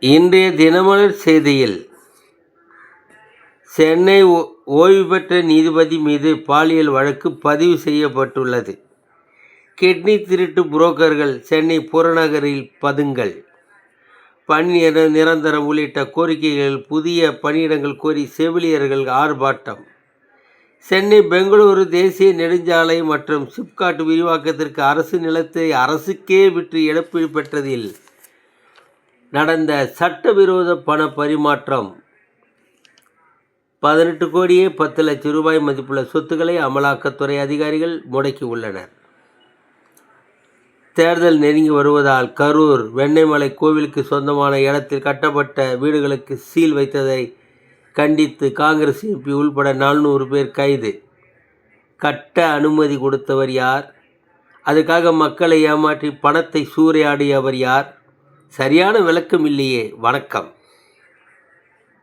இன்றைய தினமலர் செய்தியில் சென்னை ஓய்வு பெற்ற நீதிபதி மீது பாலியல் வழக்கு பதிவு செய்யப்பட்டுள்ளது. கிட்னி திருட்டு புரோக்கர்கள் சென்னை புறநகரில் பதுங்கல். பணி நிரந்தரம் உள்ளிட்ட கோரிக்கைகள். புதிய பணியிடங்கள் கோரி செவிலியர்கள் ஆர்ப்பாட்டம். சென்னை பெங்களூரு தேசிய நெடுஞ்சாலை மற்றும் சிப்காட் விரிவாக்கத்திற்கு அரசு நிலத்தை அரசுக்கே விற்று இழப்பீடு பெற்றதில் நடந்த சட்டவிரோத பண பரிமாற்றம். 18 கோடியே 10 லட்சம் ரூபாய் மதிப்புள்ள சொத்துக்களை அமலாக்கத்துறை அதிகாரிகள் முடக்கி உள்ளனர். தேர்தல் நெருங்கி வருவதால் கரூர் வெண்ணெய்மலை கோவிலுக்கு சொந்தமான இடத்தில் கட்டப்பட்ட வீடுகளுக்கு சீல் வைத்ததை கண்டித்து காங்கிரஸ் எம்பி உள்பட 400 பேர் கைது. கட்ட அனுமதி கொடுத்தவர் யார்? அதுக்காக மக்களை ஏமாற்றி பணத்தை சூறையாடியவர் யார்? சரியான விளக்கம் இல்லையே. வணக்கம்.